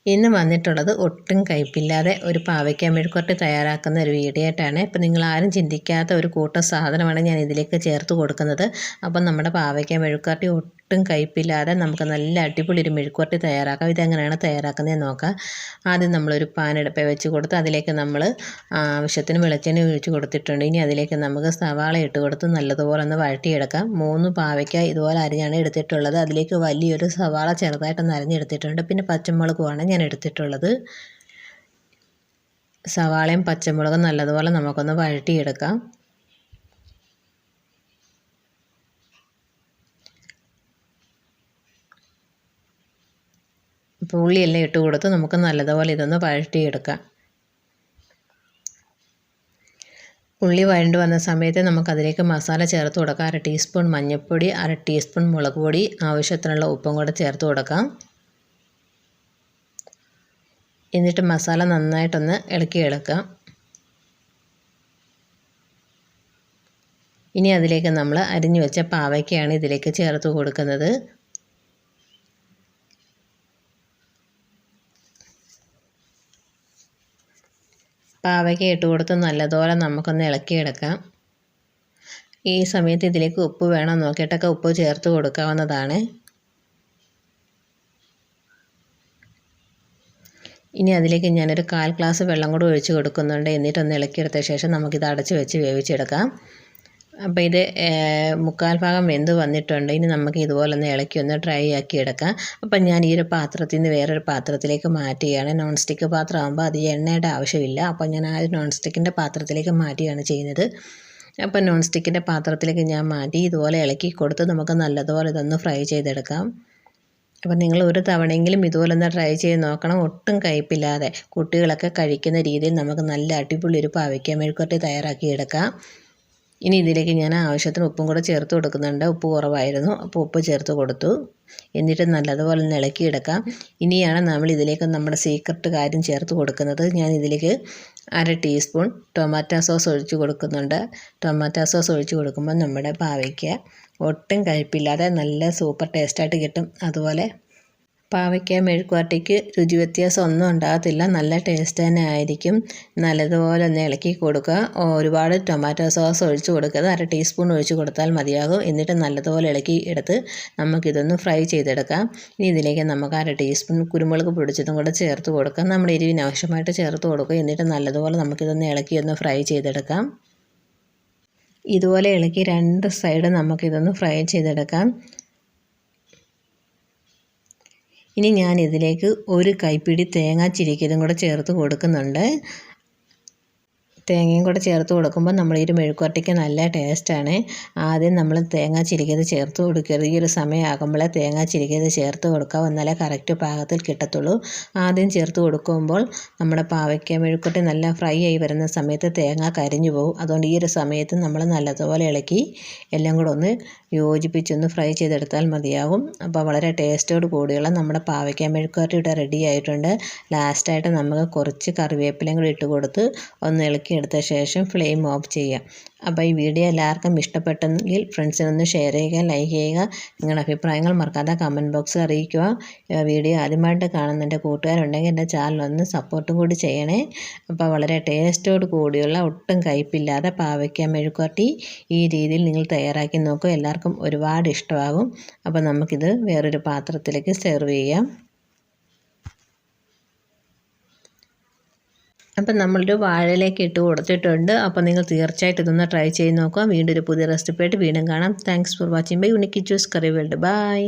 ഇന്ന് വന്നിട്ടുള്ളത് ഒട്ടും കയ്പില്ലാതെ ഒരു പാവയ്ക്ക മെഴുക്കുവരട്ടി തയ്യാറാക്കുന്ന ഒരു വീഡിയോ ആയിട്ടാണ്. ഇപ്പം നിങ്ങൾ ആരും ചിന്തിക്കാത്ത ഒരു കൂട്ടം സാധനമാണ് ഞാൻ ഇതിലേക്ക് ചേർത്ത് കൊടുക്കുന്നത്. അപ്പം നമ്മുടെ പാവയ്ക്ക മെഴുക്കുവരട്ടി ഒട്ടും കയ്പില്ലാതെ നമുക്ക് നല്ല അടിപൊളി ഒരു മെഴുക്കുവരട്ടി തയ്യാറാക്കാം. ഇതെങ്ങനെയാണ് തയ്യാറാക്കുന്നതെന്ന് നോക്കാം. ആദ്യം നമ്മളൊരു പാൻ അടുപ്പിൽ വെച്ച് കൊടുത്ത് അതിലേക്ക് നമ്മൾ ആവശ്യത്തിന് വെളിച്ചെണ്ണ ഒഴിച്ച് കൊടുത്തിട്ടുണ്ട്. ഇനി അതിലേക്ക് നമുക്ക് സവാള ഇട്ട് കൊടുത്ത് നല്ലതുപോലെ ഒന്ന് വഴറ്റിയെടുക്കാം. 3 പാവയ്ക്ക ഇതുപോലെ അരിഞ്ഞാണ് എടുത്തിട്ടുള്ളത്. അതിലേക്ക് വലിയൊരു സവാള ചെറുതായിട്ടൊന്ന് അരിഞ്ഞെടുത്തിട്ടുണ്ട്. പിന്നെ പച്ചമുളകുമാണ് ഞാൻ എടുത്തിട്ടുള്ളത്. സവാളയും പച്ചമുളകും നല്ലതുപോലെ നമുക്കൊന്ന് വഴറ്റിയെടുക്കാം. ഉള്ളിയെല്ലാം ഇട്ട് കൊടുത്ത് നമുക്ക് നല്ലതുപോലെ ഇതൊന്ന് വഴറ്റിയെടുക്കാം. ഉള്ളി വഴണ്ട് വന്ന സമയത്ത് നമുക്കതിലേക്ക് മസാല ചേർത്ത് കൊടുക്കാം. 1/2 ടീസ്പൂൺ മഞ്ഞൾപ്പൊടി, 1/2 ടീസ്പൂൺ മുളക് പൊടി, ആവശ്യത്തിനുള്ള ഉപ്പും കൂടെ ചേർത്ത് കൊടുക്കാം. എന്നിട്ട് മസാല നന്നായിട്ടൊന്ന് ഇളക്കിയെടുക്കാം. ഇനി അതിലേക്ക് നമ്മൾ അരിഞ്ഞു വെച്ച പാവയ്ക്കയാണ് ഇതിലേക്ക് ചേർത്ത് കൊടുക്കുന്നത്. പാവയ്ക്ക ഇട്ട് കൊടുത്ത് നല്ലതുപോലെ നമുക്കൊന്ന് ഇളക്കിയെടുക്കാം. ഈ സമയത്ത് ഇതിലേക്ക് ഉപ്പ് വേണം നോക്കിയിട്ടൊക്കെ ഉപ്പ് ചേർത്ത് കൊടുക്കാവുന്നതാണ്. ഇനി അതിലേക്ക് ഞാനൊരു 1/4 ഗ്ലാസ് വെള്ളം കൂടി ഒഴിച്ച് കൊടുക്കുന്നുണ്ട്. എന്നിട്ടൊന്ന് ഇളക്കിയെടുത്ത ശേഷം നമുക്കിത് അടച്ച് വെച്ച് വേവിച്ചെടുക്കാം. അപ്പോൾ ഇത് 3/4 ഭാഗം വെന്ത് വന്നിട്ടുണ്ട്. ഇനി നമുക്ക് ഇതുപോലെ ഒന്ന് ഇളക്കി ഒന്ന് ഡ്രൈ ആക്കി എടുക്കാം. അപ്പം ഞാൻ ഈ ഒരു പാത്രത്തിൽ നിന്ന് വേറൊരു പാത്രത്തിലേക്ക് മാറ്റുകയാണ്. നോൺ സ്റ്റിക്ക് പാത്രമാകുമ്പോൾ അത് എണ്ണയുടെ ആവശ്യമില്ല. അപ്പോൾ ഞാൻ ആ നോൺ സ്റ്റിക്കിൻ്റെ പാത്രത്തിലേക്ക് മാറ്റുകയാണ് ചെയ്യുന്നത്. അപ്പം നോൺ സ്റ്റിക്കിൻ്റെ പാത്രത്തിലേക്ക് ഞാൻ മാറ്റി ഇതുപോലെ ഇളക്കി കൊടുത്ത് നമുക്ക് നല്ലതുപോലെ ഇതൊന്ന് ഫ്രൈ ചെയ്തെടുക്കാം. അപ്പം നിങ്ങൾ ഒരു തവണയെങ്കിലും ഇതുപോലെ ഒന്ന് ട്രൈ ചെയ്ത് നോക്കണം. ഒട്ടും കയ്പില്ലാതെ കുട്ടികളൊക്കെ കഴിക്കുന്ന രീതിയിൽ നമുക്ക് നല്ല അടിപൊളി ഒരു പാവയ്ക്ക മെഴുക്കുവരട്ടി തയ്യാറാക്കി എടുക്കാം. ഇനി ഇതിലേക്ക് ഞാൻ ആവശ്യത്തിന് ഉപ്പും കൂടെ ചേർത്ത് കൊടുക്കുന്നുണ്ട്. ഉപ്പ് കുറവായിരുന്നു, അപ്പോൾ ഉപ്പ് ചേർത്ത് കൊടുത്തു. എന്നിട്ട് നല്ലതുപോലെ ഒന്ന് ഇളക്കിയെടുക്കാം. ഇനിയാണ് നമ്മൾ ഇതിലേക്ക് നമ്മുടെ സീക്രട്ട് കാര്യം ചേർത്ത് കൊടുക്കുന്നത്. ഞാൻ ഇതിലേക്ക് 1/2 ടീസ്പൂൺ ടൊമാറ്റോ സോസ് ഒഴിച്ച് കൊടുക്കുന്നുണ്ട്. ടൊമാറ്റോ സോസ് ഒഴിച്ച് കൊടുക്കുമ്പോൾ നമ്മുടെ പാവയ്ക്ക ഒട്ടും കയ്പില്ലാതെ നല്ല സൂപ്പർ ടേസ്റ്റായിട്ട് കിട്ടും. അതുപോലെ പാവയ്ക്ക മെഴുക്കുവരട്ടിക്ക് രുചി വ്യത്യാസം ഒന്നും ഉണ്ടാകത്തില്ല, നല്ല ടേസ്റ്റ് തന്നെ ആയിരിക്കും. നല്ലതുപോലെ ഒന്ന് ഇളക്കി കൊടുക്കുക. ഒരുപാട് ടൊമാറ്റോ സോസ് ഒഴിച്ച് കൊടുക്കുക. 1/2 ടീസ്പൂൺ ഒഴിച്ച് കൊടുത്താൽ മതിയാകും. എന്നിട്ട് നല്ലതുപോലെ ഇളക്കി എടുത്ത് നമുക്കിതൊന്ന് ഫ്രൈ ചെയ്തെടുക്കാം. ഇനി ഇതിലേക്ക് നമുക്ക് 1/2 ടീസ്പൂൺ കുരുമുളക് പൊടിച്ചതും കൂടെ ചേർത്ത് കൊടുക്കാം. നമ്മുടെ എരിവിന് ആവശ്യമായിട്ട് ചേർത്ത് കൊടുക്കുക. എന്നിട്ട് നല്ലതുപോലെ നമുക്കിതൊന്ന് ഇളക്കി ഒന്ന് ഫ്രൈ ചെയ്തെടുക്കാം. ഇതുപോലെ ഇളക്കി 2 സൈഡ് നമുക്കിതൊന്ന് ഫ്രൈ ചെയ്തെടുക്കാം. ഇനി ഞാൻ ഇതിലേക്ക് 1 കൈപ്പിടി തേങ്ങ ചിരകിയതും കൂടെ ചേർത്ത് കൊടുക്കുന്നുണ്ട്. തേങ്ങയും കൂടെ ചേർത്ത് കൊടുക്കുമ്പോൾ നമ്മൾ ഈ ഒരു മെഴുക്കുവരട്ടിക്ക് നല്ല ടേസ്റ്റാണ്. ആദ്യം നമ്മൾ തേങ്ങ ചിരകിയത് ചേർത്ത് കൊടുക്കരുത്. ഈ ഒരു സമയമാകുമ്പോഴേ തേങ്ങ ചിരകിയത് ചേർത്ത് കൊടുക്കുക, എന്നാലേ കറക്റ്റ് പാകത്തിൽ കിട്ടത്തുള്ളൂ. ആദ്യം ചേർത്ത് കൊടുക്കുമ്പോൾ നമ്മുടെ പാവയ്ക്ക മെഴുക്കുവരട്ടി നല്ല ഫ്രൈ ആയി വരുന്ന സമയത്ത് തേങ്ങ കരിഞ്ഞു പോകും. അതുകൊണ്ട് ഈ ഒരു സമയത്ത് നമ്മൾ നല്ലതുപോലെ ഇളക്കി എല്ലാം കൂടെ ഒന്ന് യോജിപ്പിച്ചൊന്ന് ഫ്രൈ ചെയ്തെടുത്താൽ മതിയാകും. അപ്പോൾ വളരെ ടേസ്റ്റോട് കൂടിയുള്ള നമ്മുടെ പാവയ്ക്ക മെഴുക്കുവരട്ടി ഇവിടെ റെഡി ആയിട്ടുണ്ട്. ലാസ്റ്റായിട്ട് നമുക്ക് കുറച്ച് കറിവേപ്പിലയും കൂടി ഇട്ട് കൊടുത്ത് ഒന്ന് ഇളക്കി എടുത്ത ശേഷം ഫ്ലെയിം ഓഫ് ചെയ്യാം. അപ്പോൾ ഈ വീഡിയോ എല്ലാവർക്കും ഇഷ്ടപ്പെട്ടെങ്കിൽ ഫ്രണ്ട്സിനൊന്ന് ഷെയർ ചെയ്യുക, ലൈക്ക് ചെയ്യുക. നിങ്ങളുടെ അഭിപ്രായങ്ങൾ മറക്കാതെ കമൻറ്റ് ബോക്സിൽ അറിയിക്കുക. വീഡിയോ ആദ്യമായിട്ട് കാണുന്ന എൻ്റെ കൂട്ടുകാരുണ്ടെങ്കിൽ എൻ്റെ ചാനലൊന്ന് സപ്പോർട്ടും കൂടി ചെയ്യണേ. അപ്പോൾ വളരെ ടേസ്റ്റോട് കൂടിയുള്ള ഒട്ടും കയ്പില്ലാതെ പാവയ്ക്ക മെഴുക്കുവരട്ടി ഈ രീതിയിൽ നിങ്ങൾ തയ്യാറാക്കി നോക്കുക. എല്ലാവർക്കും ഒരുപാട് ഇഷ്ടമാകും. അപ്പോൾ നമുക്കിത് വേറൊരു പാത്രത്തിലേക്ക് സെർവ് ചെയ്യാം. അപ്പം നമ്മളൊരു വാഴയിലേക്ക് ഇട്ട് കൊടുത്തിട്ടുണ്ട്. അപ്പോൾ നിങ്ങൾ തീർച്ചയായിട്ടും ഇതൊന്ന് ട്രൈ ചെയ്ത് നോക്കുക. വീണ്ടും ഒരു പുതിയ റെസിപ്പി ആയിട്ട് വീണ്ടും കാണാം. Thanks for watching by unique Kichus curry world. By.